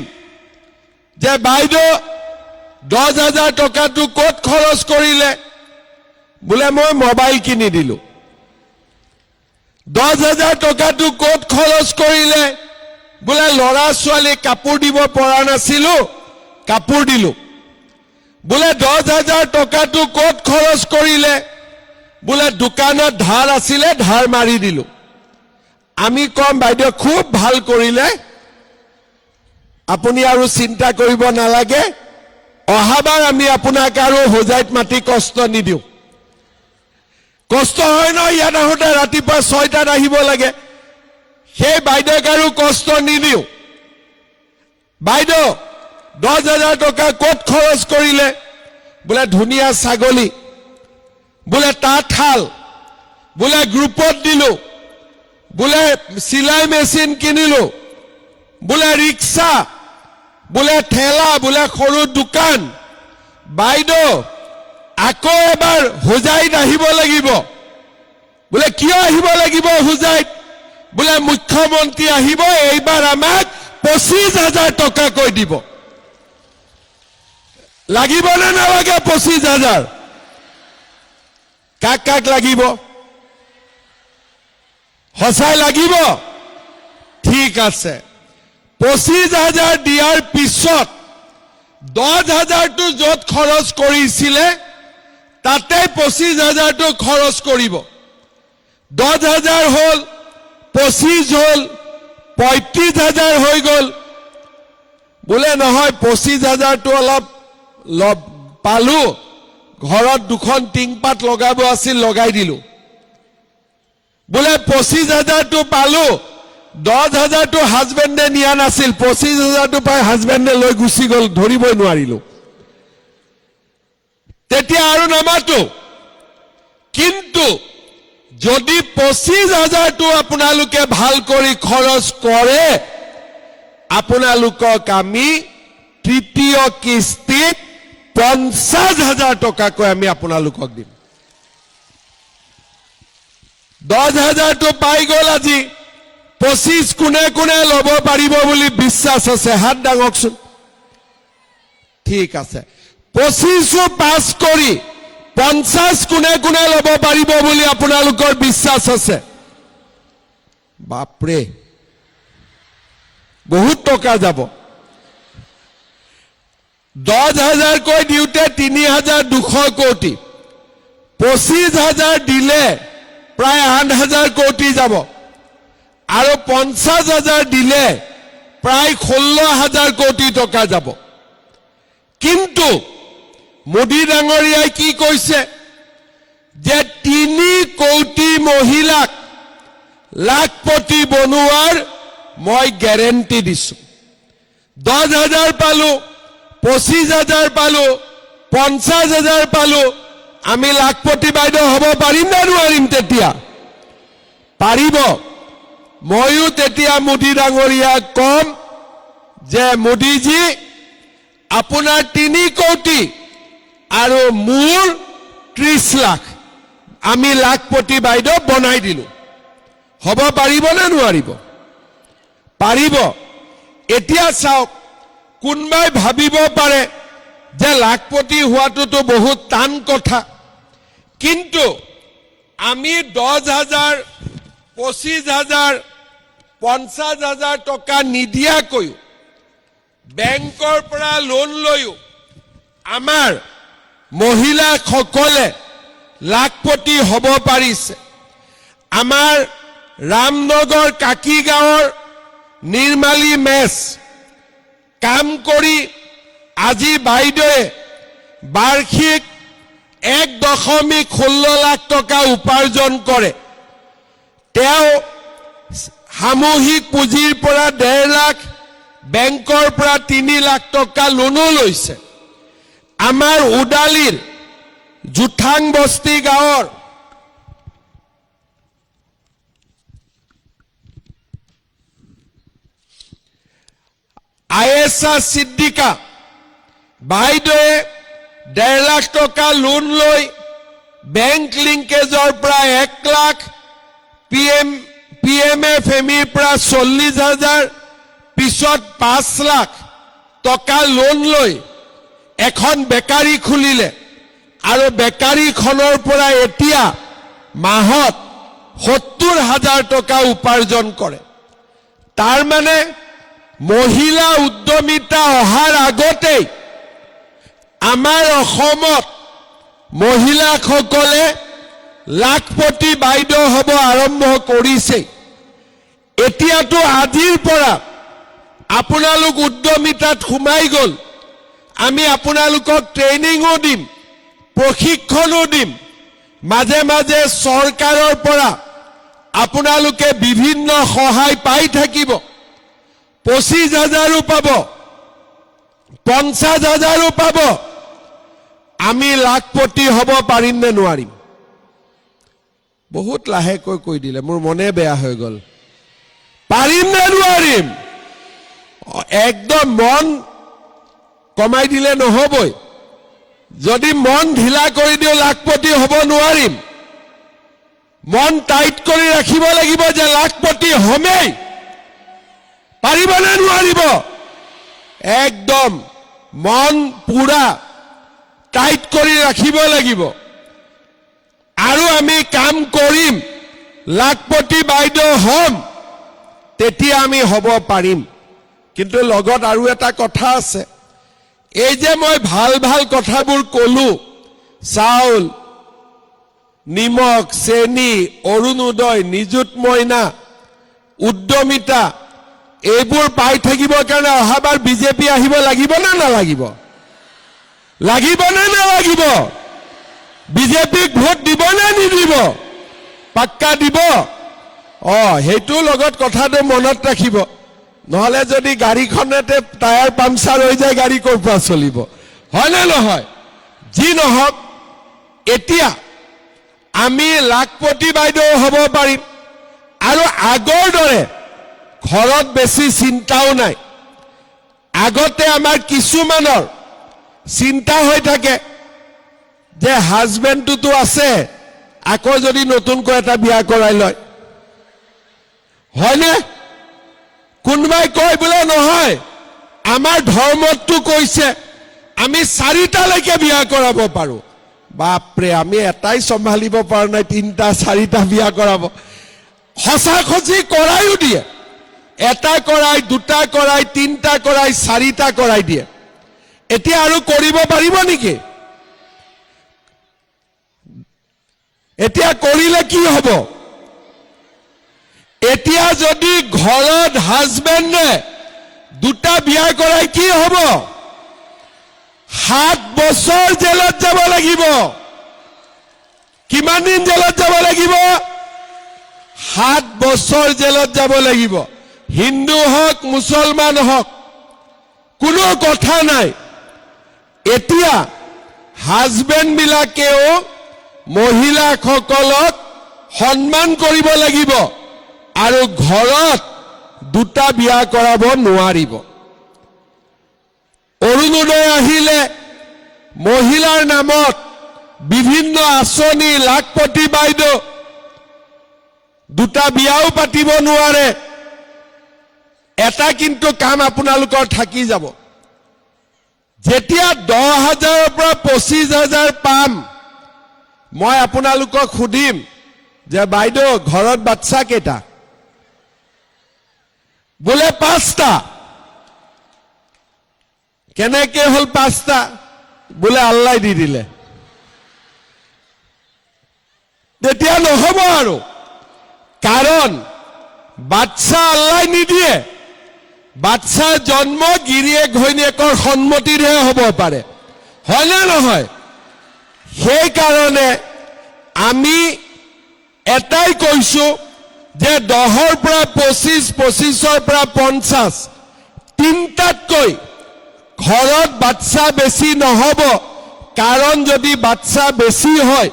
যে বাইদেউ 10,000 টকাটো ক'ত খৰচ কৰিলে বোলে মই মোবাইল কিনি দিলো 10,000 টকাটো ক'ত খৰচ কৰিলে বোলে ল'ৰা ছোৱালী কাপোৰ দিব পৰা নাছিলো কাপোৰ দিলো বোলে 10,000 টকাটো ক'ত খৰচ কৰিলে বোলে দোকানত ধাৰ আছিলে ধাৰ মাৰি দিলো আমি কম বাইদেউ খুব ভাল কৰিলে আপুনি আৰু চিন্তা কৰিব নালাগে অহাবাৰ আমি আপোনাক আৰু হোজাইত মাটি কষ্ট নিদিওঁ কষ্ট হয় ন ইয়াত আহোঁতে ৰাতিপুৱা 6টাত আহিব লাগে সেই বাইদেউক আৰু কষ্ট নিদিওঁ বাইদেউ 10,000 টকা ক'ত খৰচ কৰিলে বোলে ধুনীয়া ছাগলী বোলে তাঁতশাল বোলে গ্ৰুপত দিলো বোলে চিলাই মেচিন কিনিলো বোলে ৰিক্সা বোলে ঠেলা বোলে সৰু দোকান বাইদেউ আকৌ এবাৰ হোজাইত আহিব লাগিব বোলে কিয় আহিব লাগিব হোজাইত বোলে মুখ্যমন্ত্ৰী আহিব এইবাৰ আমাক 25,000 টকা কৈ দিব লাগিব নে নালাগে 25,000 কাক কাক লাগিব সঁচাই লাগিব ঠিক আছে 25,000 দিয়াৰ পিছত 10,000টো য'ত খৰচ কৰিছিলে তাতে 25,000টো খৰচ কৰিব 10,000 হ'ল 25 হ'ল 35,000 হৈ গ'ল বোলে নহয় 25,000টো অলপ পালো ঘৰত দুখন টিংপাত লগাব আছিল লগাই দিলো বোলে 25,000টো পালো 10,000টো হাজবেণ্ডে নিয়া নাছিল 25,000টো পাই হাজবেণ্ডে লৈ গুচি গ'ল ধৰিবই নোৱাৰিলো তেতিয়া আৰু নামাতো কিন্তু যদি 25,000টো আপোনালোকে ভাল কৰি খৰচ কৰে আপোনালোকক আমি তৃতীয় কিস্তিত 50,000 টকাকৈ আমি আপোনালোকক দিম 10,000টো পাই গ'ল আজি 25 কোনে কোনে ল'ব পাৰিব বুলি বিশ্বাস আছে হাত দাঙকচোন ঠিক আছে 25ও পাছ কৰি 50 কোনে কোনে ল'ব পাৰিব বুলি আপোনালোকৰ বিশ্বাস আছে বাপৰে বহুত টকা যাব 10,000কৈ দিওঁতে 3,200 কোটি, 25,000 দিলে প্ৰায় 8,000 কোটি যাব, আৰু 50,000 দিলে প্ৰায় 16,000 কোটি টকা যাব। কিন্তু মোদী ডাঙৰীয়াই কি কৈছে যে 3 কোটি মহিলাক লাখপতি বনোৱাৰ মই গ্যাৰেণ্টি দিছো। 10,000 পালো, 25,000 পালো, 50,000 পালো, আমি লাখপতি বাইদেউ হ'ব পাৰিম নে নোৱাৰিম? তেতিয়া পাৰিব। ময়ো তেতিয়া মোদী ডাঙৰীয়াক কম যে মোদীজী আপোনাৰ 3 কোটি আৰু মোৰ 30 লাখ আমি লাখপতি বাইদেউ বনাই দিলো। হ'ব পাৰিব নে নোৱাৰিব? পাৰিব। এতিয়া চাওক, কোনবাই ভাবিব পাৰে যে লাখপতি হোৱাটোতো বহুত টান কথা, কিন্তু আমি 10,000, 25,000, 50,000 টকা নিদিয়াকৈও বেংকৰ পৰা লোন লৈও আমাৰ মহিলাসকলে লাখপতি হ'ব পাৰিছে। আমাৰ ৰামনগৰ কাকি গাঁৱৰ নিৰ্মালী মেছ কাম কৰি আজি বাইদেৱে বাৰ্ষিক 1.16 লাখ টকা উপাৰ্জন কৰে। তেওঁ সামূহিক পুঁজিৰ পৰা 1.5 লাখ, বেংকৰ পৰা 3 লাখ টকা লোনো লৈছে। আমাৰ উদালিৰ জুঠাং বস্তি গাঁৱৰ আয়েশা সিদ্দিকা বাইদেৱে 1.5 লাখ টকা লোন লৈ বেংক লিংকেজৰ পৰা 1 লাখ, PMFMEৰ পৰা 40,000, পিছত 5 লাখ টকা লোন লৈ এখন বেকাৰী খুলিলে, আৰু বেকাৰীখনৰ পৰা এতিয়া মাহত 70,000 টকা উপাৰ্জন কৰে। তাৰ মানে মহিলা উদ্যমিতা অহাৰ আগতেই আমাৰ অসমত মহিলাসকলে লাখপতি বাইদেউ হ'ব আৰম্ভ কৰিছে। এতিয়াতো আজিৰ পৰা আপোনালোক উদ্যমিতাত সোমাই গ'ল, আমি আপোনালোকক ট্ৰেইনিঙো দিম, প্ৰশিক্ষণো দিম, মাজে মাজে চৰকাৰৰ পৰা আপোনালোকে বিভিন্ন সহায় পাই থাকিব। 25,000ও পাব, 50,000ও পাব। আমি লাখপতি হ'ব পাৰিম নে নোৱাৰিম? বহুত লাহেকৈ কৈ দিলে, মোৰ মনে বেয়া হৈ গ'ল। পাৰিম নে নোৱাৰিম? একদম মন কমাই দিলে নহবই। যদি মন ঢিলা কৰি দিও লাখপতি হ'ব নোৱাৰিম। মন টাইট কৰি ৰাখিব লাগিব যে লাখপতি হমেই। পাৰিব নে নোৱাৰিব? একদম মন পুৰা টাইট কৰি ৰাখিব লাগিব, আৰু আমি কাম কৰিম, লাখপতি বাইদেউ হ'ম, তেতিয়া আমি হ'ব পাৰিম। কিন্তু লগত আৰু এটা কথা আছে। এই যে মই ভাল ভাল কথাবোৰ কলো, চাউল, নিমখ, চেনি, অৰুণোদয়, নিযুত মইনা, উদ্যমিতা, এইবোৰ পাই থাকিবৰ কাৰণে অহাবাৰ বিজেপি আহিব লাগিব নে নালাগিব? লাগিব নে নালাগিব? বিজেপিক ভোট দিব নে নিদিব? পাক্কা দিব? সেইটো লগত কথাটো মনত ৰাখিব। নহলে যদি গাড়ীখনতে টায়াৰ পামচাৰ হৈ যায়, গাড়ী ক'ৰ পৰা চলিব? হয় নে নহয়? যি নহওক, এতিয়া আমি লাখপতি বাইদেউ হ'ব পাৰিম, আৰু আগৰ দৰে ঘৰত বেছি চিন্তাও নাই। আগতে আমাৰ কিছুমানৰ চিন্তা হৈ থাকে যে হাজবেণ্ডটোতো আছে, আকৌ যদি নতুনকৈ এটা বিয়া কৰাই লয়, হয়নে? কোনোবাই কয় বোলে নহয়, আমাৰ ধৰ্মতটো কৈছে আমি 4টালৈকে বিয়া কৰাব পাৰো। বাপৰে, আমি এটাই চম্ভালিব পৰা নাই, 3টা 4টা বিয়া কৰাব। সঁচা সঁচি কৰাইও দিয়ে। 1টা কৰাই, 2টা কৰাই, 3টা কৰাই, 4টা কৰাই দিয়ে। এতিয়া আৰু কৰিব পাৰিব নেকি? এতিয়া কৰিলে কি হ'ব? এতিয়া যদি ঘৰত হাজবেণ্ডে দুটা বিয়া কৰাই কি হ'ব? 7 বছৰ জেলত যাব লাগিব। কিমান দিন জেলত যাব লাগিব? 7 বছৰ জেলত যাব লাগিব। হিন্দু হওক মুছলমান হওক কোনো কথা নাই। এতিয়া হাজবেণ্ড বিলাকেও মহিলাসকলক সন্মান কৰিব লাগিব আৰু ঘৰত দুটা বিয়া কৰাব নোৱাৰিব। অৰুণোদয় আহিলে মহিলাৰ নামত বিভিন্ন আঁচনি, লাখপতি বাইদেউ দুটা বিয়াও পাতিব নোৱাৰে। এটা কিন্তু কাম আপোনালোকৰ থাকি যাব, যেতিয়া 10,000ৰ পৰা 25,000 পাম, মই আপোনালোকক সুধিম যে বাইদেউ ঘৰত বাচ্চা কেইটা? বোলে 5টা। কেনেকে হল 5টা? বোলে আল্লাই দি দিলে। তেতিয়া নহব আৰু, কাৰণ বাচ্চা আল্লাই নিদিয়ে। বাচ্চা জন্ম গিৰিয়েক ঘৈণীয়েকৰ সন্মতিৰহে হ'ব পাৰে, হয়নে নহয়? সেইকাৰণে আমি এটাই কৈছো যে 10ৰ পৰা 25, 25ৰ পৰা 50, 3টাতকৈ ঘৰত বাচ্চা বেছি নহব। কাৰণ যদি বাচ্চা বেছি হয়,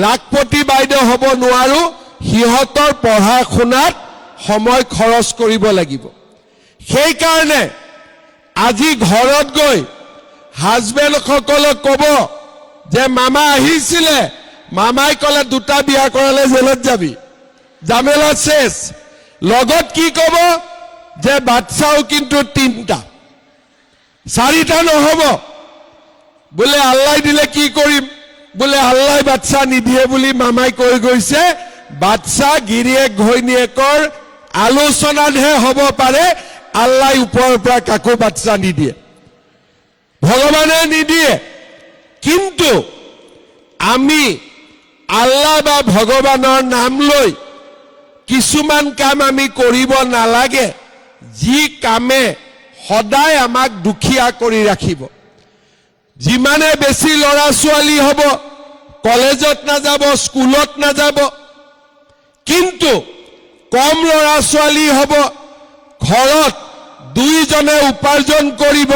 লাখপতি বাইদেউ হ'ব নোৱাৰো, সিহঁতৰ পঢ়া শুনাত সময় খৰচ কৰিব লাগিব। সেইকাৰণে আজি ঘৰত গৈ হাজবেণ্ডসকলক ক'ব যে মামা আহিছিলে, মামাই ক'লে দুটা বিয়া কৰালে জেলত যাবি, জামেলা শেষ। লগত কি ক'ব যে বাচ্চাও কিন্তু 3টা, 4টা নহব। বোলে আল্লাই দিলে কি কৰিম? বোলে আল্লাই বাচ্চা নিদিয়ে বুলি মামাই কৈ গৈছে। বাচ্চা গিৰিয়েক ঘৈণীয়েকৰ আলোচনাতহে হ'ব পাৰে, আল্লাই ওপৰৰ পৰা কাকো বাচ্চা নিদিয়ে, ভগৱানে নিদিয়ে। কিন্তু আমি আল্লাহ বা ভগৱানৰ নাম লৈ কিছুমান কাম আমি কৰিব নালাগে, যি কামে সদায় আমাক দুখীয়া কৰি ৰাখিব। যিমানে বেছি ল'ৰা ছোৱালী হ'ব, কলেজত নাযাব, স্কুলত নাযাব, কিন্তু কম ল'ৰা ছোৱালী হ'ব, ঘৰত 2জনে উপাৰ্জন কৰিব,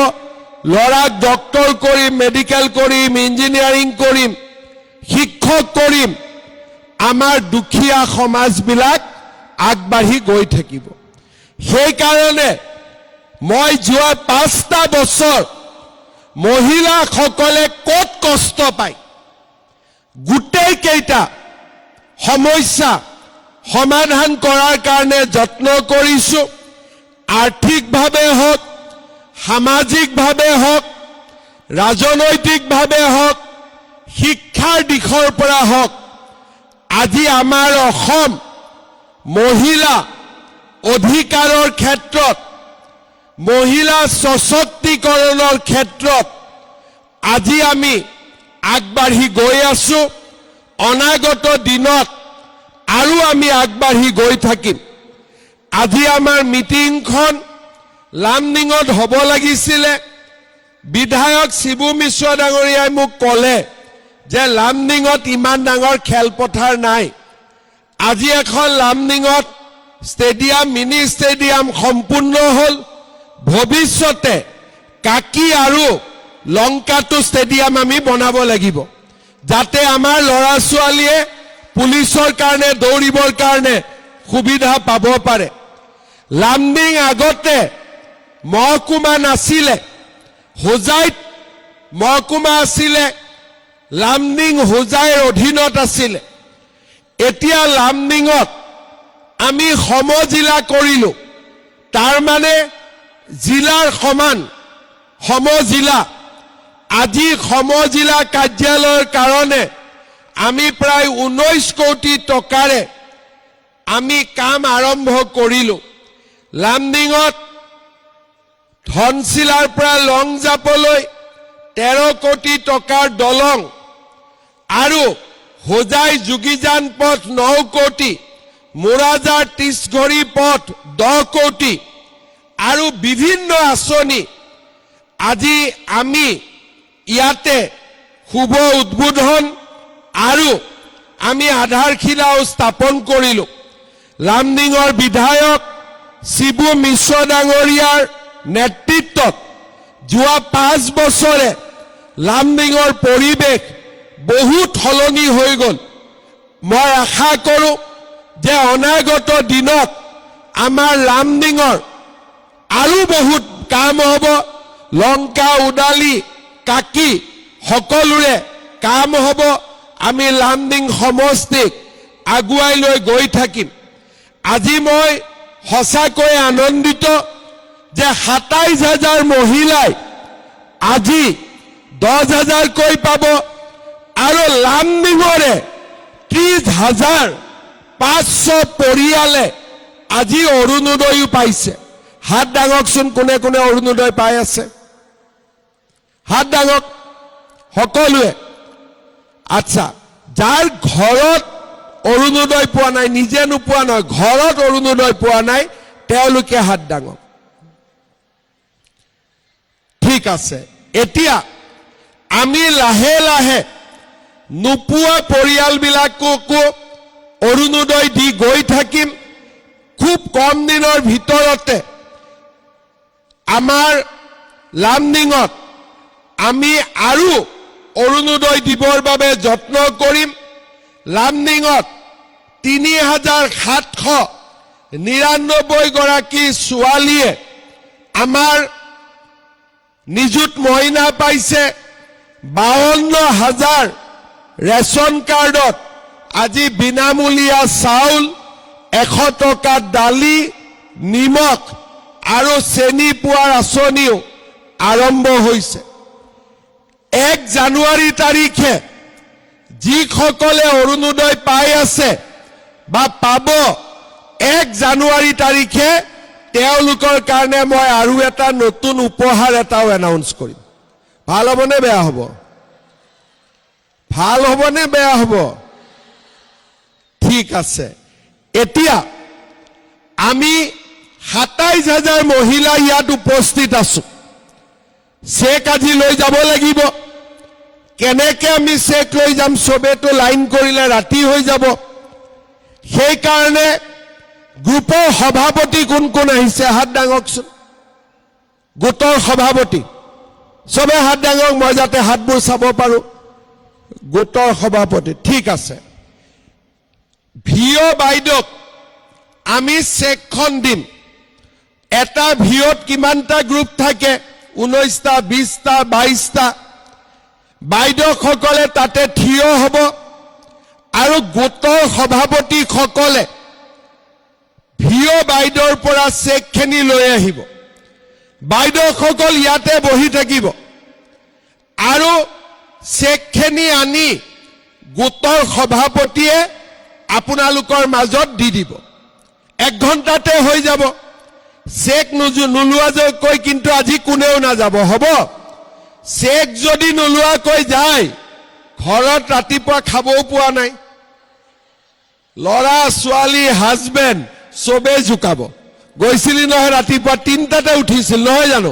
ল'ৰাক ডক্টৰ কৰিম, মেডিকেল কৰিম, ইঞ্জিনিয়াৰিং কৰিম, শিক্ষক কৰিম, আমাৰ দুখীয়া সমাজবিলাক আগবাঢ়ি গৈ থাকিব। সেইকাৰণে মই যোৱা 5টা বছৰ মহিলাসকলে ক'ত কষ্ট পায়, গোটেই কেইটা সমস্যা সমাধান কৰাৰ কাৰণে যত্ন কৰিছো। আৰ্থিকভাৱে হওক, সামাজিকভাৱে হওক, ৰাজনৈতিকভাৱে হওক, শিক্ষাৰ দিশৰ পৰা হওক, আজি আমাৰ অসম মহিলা অধিকাৰৰ ক্ষেত্ৰত, মহিলা সশক্তিকৰণৰ ক্ষেত্ৰত আজি আমি আগবাঢ়ি গৈ আছো। অনাগত দিনত আৰু আমি আগবাঢ়ি গৈ থাকিম। আজি আমাৰ মিটিংখন লামডিঙত হ'ব লাগিছিলে। বিধায়ক শিবু মিশ্ৰ ডাঙৰীয়াই মোক ক'লে যে লামডিঙত ইমান ডাঙৰ খেলপথাৰ নাই। আজি এখন লামডিঙত ষ্টেডিয়াম, মিনি ষ্টেডিয়াম সম্পূৰ্ণ হ'ল। ভৱিষ্যতে কাকি আৰু লংকাটো ষ্টেডিয়াম আমি বনাব লাগিব, যাতে আমাৰ ল'ৰা ছোৱালীয়ে পুলিচৰ কাৰণে দৌৰিবৰ কাৰণে সুবিধা পাব পাৰে। লামডিং আগতে মহকুমা নাছিলে, হোজাইত মহকুমা আছিলে, লামডিং হোজাইৰ অধীনত আছিলে। এতিয়া লামডিঙত আমি সমজিলা কৰিলো, তাৰ মানে জিলাৰ সমান সমজিলা। আজি সমজিলা কাৰ্যালয়ৰ কাৰণে আমি প্ৰায় 19 কোটি টকাৰে আমি কাম আৰম্ভ কৰিলো। লামডিঙত ধনশিলাৰ পৰা লং জাপলৈ 13 কোটি টকাৰ দলং আৰু হোজাই যোগীযান পথ 9 কোটি, মোৰাজাৰ ত্ৰিশঘড়ী পথ 10 কোটি আৰু বিভিন্ন আঁচনি আজি আমি ইয়াতে শুভ উদ্বোধন আৰু আমি আধাৰশিলাও স্থাপন কৰিলোঁ। লামডিঙৰ বিধায়ক শিবু মিশ্ৰ ডাঙৰীয়াৰ নেতৃত্বত যোৱা 5 বছৰে লামডিঙৰ পৰিৱেশ বহুত সলনি হৈ গ'ল। মই আশা কৰোঁ যে অনাগত দিনত আমাৰ লামডিঙৰ আৰু বহুত কাম হ'ব। লংকা উদালি কাকি সকলোৰে কাম হ'ব। আমি লামডিং সমষ্টিক আগুৱাই লৈ গৈ থাকিম। আজি মই সঁচাকৈ আনন্দিত যে 27,000 মহিলাই আজি 10,000কৈ পাব আৰু লামডিঙৰে 30,500 পৰিয়ালে আজি অৰুণোদয়ো পাইছে। হাত দাঙকচোন, কোনে কোনে অৰুণোদয় পাই আছে? হাত দাঙক সকলোৱে। আচ্ছা, যাৰ ঘৰত অৰুণোদয় পোৱা নাই, নিজে নোপোৱা নহয়, ঘৰত অৰুণোদয় পোৱা নাই, তেওঁলোকে হাত দাঙক। ঠিক আছে, এতিয়া আমি লাহে লাহে নোপোৱা পৰিয়ালবিলাককো অৰুণোদয় দি গৈ থাকিম। খুব কম দিনৰ ভিতৰতে আমাৰ লামডিঙত আমি আৰু অৰুণোদয় দিবৰ বাবে যত্ন কৰিম। লামডিঙত 3,799 গৰাকী ছোৱালীয়ে আমাৰ নিযুত মইনা পাইছে। 52,000 ৰেচন কাৰ্ডত আজি বিনামূলীয়া চাউল, 100 টকা দালি, নিমখ আৰু চেনি পোৱাৰ আঁচনিও আৰম্ভ হৈছে। 1 জানুৱাৰী তাৰিখে যিসকলে অৰুণোদয় পাই আছে বা পাব, 1 জানুৱাৰী তাৰিখে তেওঁলোকৰ কাৰণে মই আৰু এটা নতুন উপহাৰ এটাও এনাউন্স কৰিম। ভাল হ'বনে বেয়া হ'ব? ভাল হ'বনে বেয়া হ'ব? ঠিক আছে, এতিয়া আমি 27,000 মহিলা ইয়াত উপস্থিত আছো। চেক আজি লৈ যাব লাগিব। কেনেকে আমি চেক লৈ যাম? চবেতো লাইন কৰিলে ৰাতি হৈ যাব। সেইকাৰণে গ্ৰুপৰ সভাপতি কোন কোন আহিছে? হাত দাঙকচোন। গোটৰ সভাপতি চবে হাত দাঙক, মই যাতে হাতবোৰ চাব পাৰো। গোটৰ সভাপতি, ঠিক আছে। ভিঅ' বাইদেউক আমি চেকখন দিম। এটা ভিঅ'ত কিমানটা গ্ৰুপ থাকে? 19টা, 20টা, 22টা। বাইদেউসকলে তাতে থিয় হ'ব আৰু গোটৰ সভাপতিসকলে ভিঅ' বাইদেউৰ পৰা চেকখিনি লৈ আহিব। বাইদেউসকল ইয়াতে বহি থাকিব আৰু চেকখিনি আনি গোটৰ সভাপতিয়ে আপোনালোকৰ মাজত দি দিব। 1 ঘণ্টাতে হৈ যাব। চেক নোলোৱাকৈ কিন্তু আজি কোনেও নাযাব, হ'ব? চেক যদি নোলোৱাকৈ যায়, ঘৰত ৰাতিপুৱা খাবও পোৱা নাই, ল'ৰা ছোৱালী হাজবেণ্ড চবেই জোকাব। গৈছিলি নহয় ৰাতিপুৱা 3টাতে উঠিছিল নহয় জানো?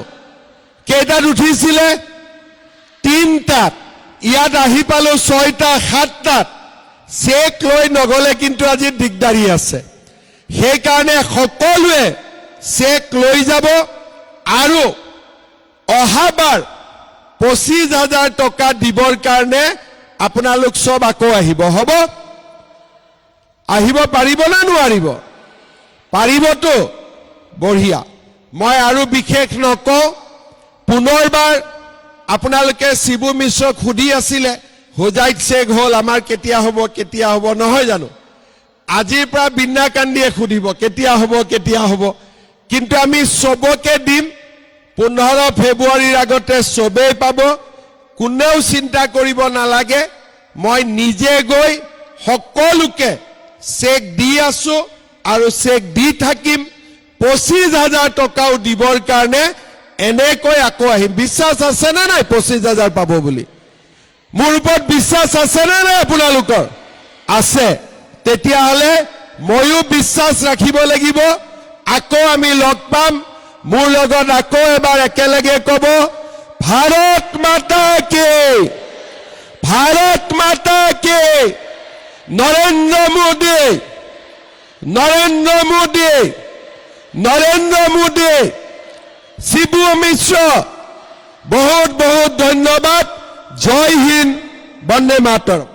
কেইটাত উঠিছিলে? 3টাত। ইয়াত আহি পালো 6টা 7টাত। চেক লৈ নগলে কিন্তু আজি দিগদাৰী আছে। সেইকাৰণে সকলোৱে চেক লৈ যাব আৰু অহাবাৰ 25,000 টকা দিবৰ কাৰণে আপোনালোক সব আকৌ আহিব, হ'ব? আহিব পাৰিব না নোৱাৰিব? পাৰিবতো? বঢ়িয়া। মই আৰু বিশেষ নকওঁ। পুনৰবাৰ আপোনালোকে শিবু মিশ্ৰক সুধি আছিলে হোজাইত চেক হ'ল, আমাৰ কেতিয়া হ'ব কেতিয়া হ'ব, নহয় জানো? আজিৰ পৰা বিনা কান্দিয়ে সুধিব কেতিয়া হ'ব কেতিয়া হ'ব। কিন্তু আমি সবকে দিম। 15 ফেব্ৰুৱাৰীৰ আগতে সবেই পাব। কোনেও চিন্তা কৰিব নালাগে। মই নিজে গৈ সকলোকে চেক দি আছো আৰু চেক দি থাকিম। 25,000 টকাও দিবৰ কাৰণে এনেকৈ আকৌ আহিম। বিশ্বাস আছেনে নাই 25,000 পাব বুলি? মোৰ ওপৰত বিশ্বাস আছেনে নাই আপোনালোকৰ? আছে। তেতিয়াহ'লে ময়ো বিশ্বাস ৰাখিব লাগিব। আকৌ আমি লগ পাম। মোৰ লগত আকৌ এবাৰ একেলগে ক'ব, ভাৰত মাতা কি, ভাৰত মাতা কি, নৰেন্দ্ৰ মোদী, নৰেন্দ্ৰ মোদী, নৰেন্দ্ৰ মোদী। শিবু মিশ্ৰ, বহুত বহুত ধন্যবাদ। জয় হিন্দ, বন্দে মাতৰম।